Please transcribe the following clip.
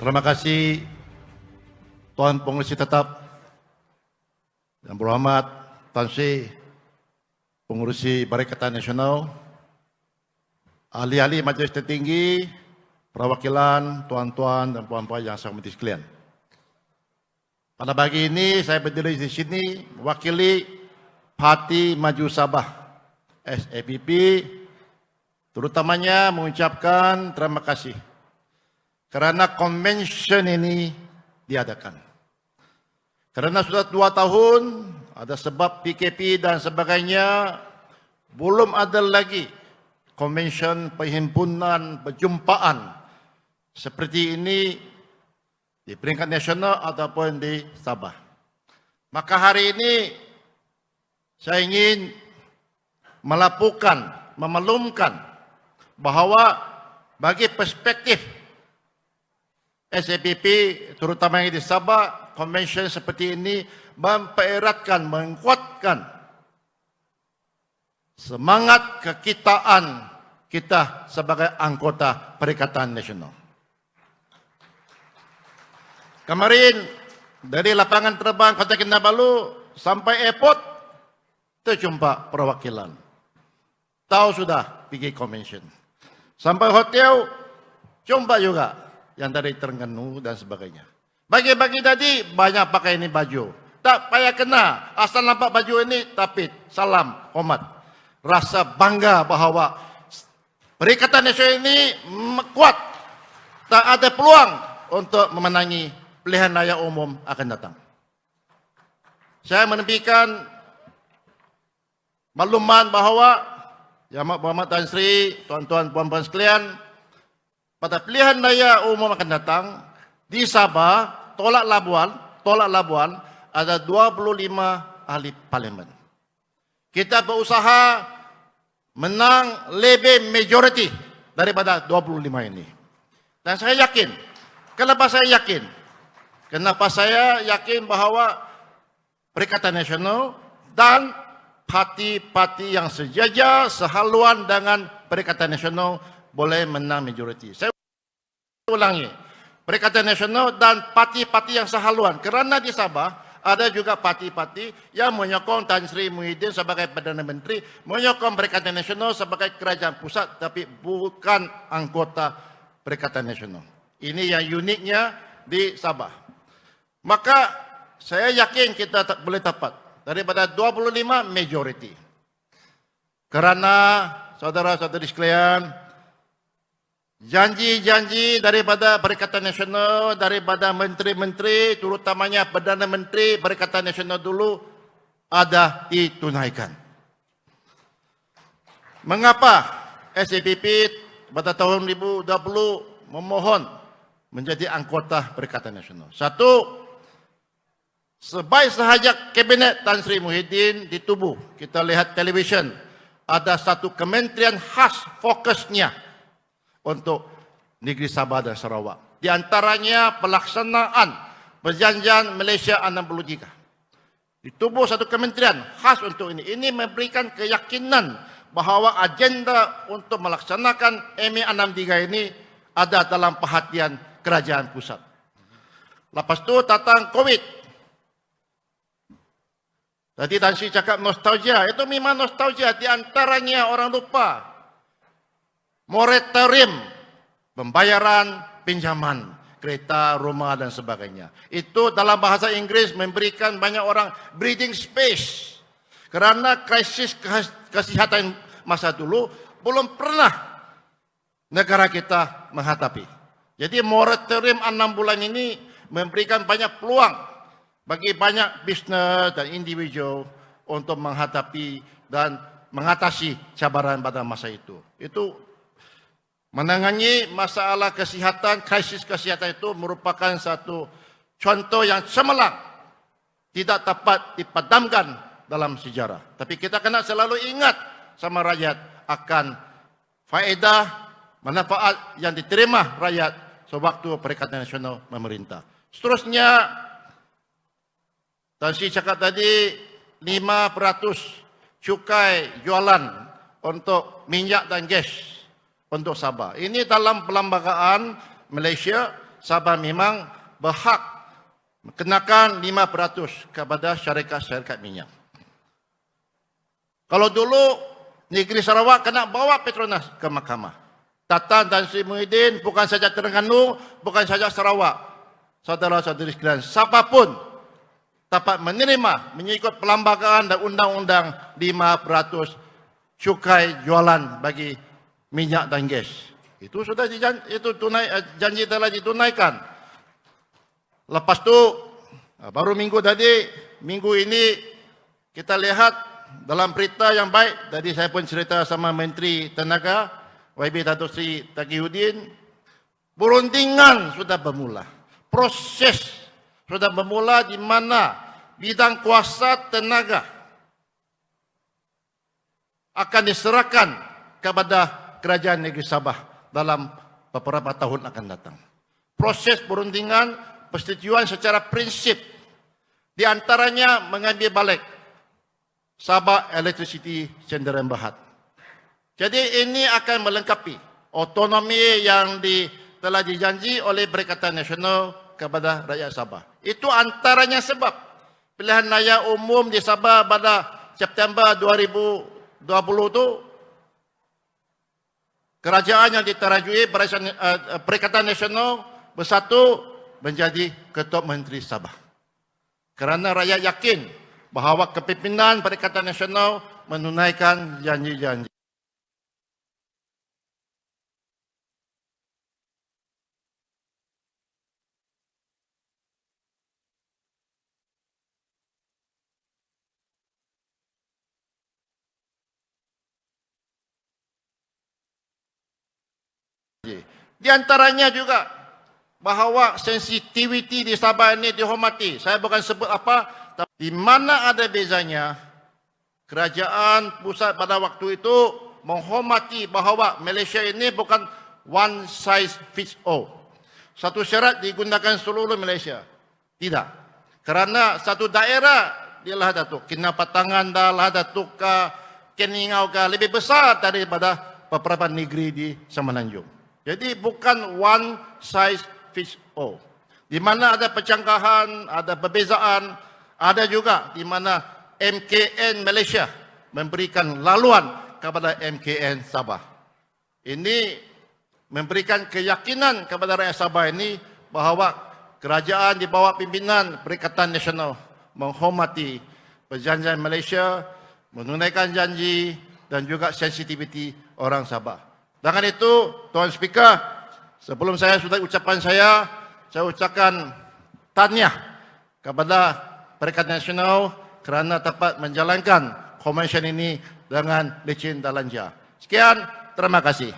Terima kasih Tuan Pengerusi Tetap yang berhormat Tan Sri Pengerusi Perikatan Nasional, ahli-ahli Majlis Tertinggi, perwakilan tuan-tuan dan puan-puan yang saya hormati sekalian. Pada pagi ini saya berdiri di sini mewakili Parti Maju Sabah SAPP, terutamanya mengucapkan terima kasih kerana konvensyen ini diadakan. Kerana sudah 2 tahun, ada sebab PKP dan sebagainya, belum ada lagi konvensyen perhimpunan perjumpaan seperti ini di peringkat nasional ataupun di Sabah. Maka hari ini saya ingin melaporkan, memaklumkan bahawa bagi perspektif SAPP terutama yang di Sabah, konvensyen seperti ini mempereratkan, menguatkan semangat kekitaan kita sebagai anggota Perikatan Nasional. Kemarin dari lapangan terbang Kota Kinabalu sampai airport terjumpa perwakilan. Tahu sudah pergi konvensyen. Sampai hotel jumpa juga yang dari Terengganu dan sebagainya. Bagi-bagi tadi banyak pakai ini baju. Tak payah kena, asal nampak baju ini tapit, salam, hormat. Rasa bangga bahawa Perikatan Nasional ini kuat. Tak ada peluang untuk memenangi pilihan raya umum akan datang. Saya menepikan makluman bahawa Yang Berhormat Tan Sri, tuan-tuan puan-puan sekalian, pada pilihan raya umum akan datang di Sabah, tolak Labuan ada 25 ahli parlimen. Kita berusaha menang lebih majoriti daripada 25 ini. Dan saya yakin, kenapa saya yakin? Kenapa saya yakin bahawa Perikatan Nasional dan parti-parti yang sejajar, sehaluan dengan Perikatan Nasional boleh menang majoriti. Saya ulangi, Perikatan Nasional dan parti-parti yang sehaluan. Kerana di Sabah ada juga parti-parti yang menyokong Tan Sri Muhyiddin sebagai Perdana Menteri, menyokong Perikatan Nasional sebagai kerajaan pusat, tapi bukan anggota Perikatan Nasional. Ini yang uniknya di Sabah. Maka saya yakin kita boleh dapat daripada 25 majoriti. Kerana saudara-saudari sekalian, janji-janji daripada Perikatan Nasional, daripada menteri-menteri, terutamanya Perdana Menteri Perikatan Nasional dulu, ada ditunaikan. Mengapa SAPP pada tahun 2020 memohon menjadi anggota Perikatan Nasional? Satu, sebaik sahaja Kabinet Tan Sri Muhyiddin ditubuh, kita lihat televisyen, ada satu kementerian khas fokusnya untuk negeri Sabah dan Sarawak. Di antaranya pelaksanaan Perjanjian Malaysia 63. Ditubuh satu kementerian khas untuk ini. Ini memberikan keyakinan bahawa agenda untuk melaksanakan MA 63 ini ada dalam perhatian kerajaan pusat. Lepas itu datang COVID. Tadi Tan Sri cakap nostalgia. Itu memang nostalgia. Di antaranya orang lupa moratorium pembayaran pinjaman kereta, rumah dan sebagainya. Itu dalam bahasa Inggris memberikan banyak orang breathing space. Kerana krisis kesihatan masa dulu belum pernah negara kita menghadapi. Jadi moratorium 6 bulan ini memberikan banyak peluang bagi banyak bisnes dan individu untuk menghadapi dan mengatasi cabaran pada masa itu. Itu menangani masalah kesihatan, krisis kesihatan itu merupakan satu contoh yang cemerlang, tidak dapat dipadamkan dalam sejarah. Tapi kita kena selalu ingat sama rakyat akan faedah, manfaat yang diterima rakyat sewaktu Perikatan Nasional memerintah. Seterusnya, Tan Sri cakap tadi 5% cukai jualan untuk minyak dan gas untuk Sabah. Ini dalam perlembagaan Malaysia Sabah memang berhak kenakan 5% kepada syarikat-syarikat minyak. Kalau dulu negeri Sarawak kena bawa Petronas ke mahkamah. Tatan dan Sri Muhyiddin bukan saja Terengganu, bukan saja Sarawak. Saudara-saudari sekalian, siapapun dapat menerima mengikut perlembagaan dan undang-undang 5% cukai jualan bagi minyak dan gas. Itu sudah janji telah ditunaikan. Lepas tu baru minggu ini kita lihat dalam berita yang baik, tadi saya pun cerita sama Menteri Tenaga YB Datuk Seri Taghiuddin, perundingan sudah bermula. Proses sudah bermula di mana bidang kuasa tenaga akan diserahkan kepada Kerajaan Negeri Sabah dalam beberapa tahun akan datang. Proses perundingan persetujuan secara prinsip di antaranya mengambil balik Sabah Electricity Cenderam Berhad. Jadi ini akan melengkapi otonomi yang telah dijanji oleh Perikatan Nasional kepada rakyat Sabah. Itu antaranya sebab pilihan raya umum di Sabah pada September 2020 itu kerajaan yang diterajui Perikatan Nasional bersatu menjadi Ketua Menteri Sabah. Kerana rakyat yakin bahawa kepimpinan Perikatan Nasional menunaikan janji-janji. Di antaranya juga bahawa sensitiviti di Sabah ini dihormati. Saya bukan sebut apa, tapi di mana ada bezanya kerajaan pusat pada waktu itu menghormati bahawa Malaysia ini bukan one size fits all. Satu syarat digunakan seluruh Malaysia. Tidak. Kerana satu daerah dia lah datuk. Kena patangan dah lah datuk ke Keningau ke lebih besar daripada beberapa negeri di Semenanjung. Jadi bukan one size fits all. Di mana ada percanggahan, ada perbezaan, ada juga di mana MKN Malaysia memberikan laluan kepada MKN Sabah. Ini memberikan keyakinan kepada rakyat Sabah ini bahawa kerajaan di bawah pimpinan Perikatan Nasional menghormati perjanjian Malaysia, menunaikan janji dan juga sensitiviti orang Sabah. Dengan itu, Tuan Speaker, sebelum saya sudah ucapan saya ucapkan tahniah kepada Perikatan Nasional kerana dapat menjalankan konvensyen ini dengan licin dan lancar. Sekian, terima kasih.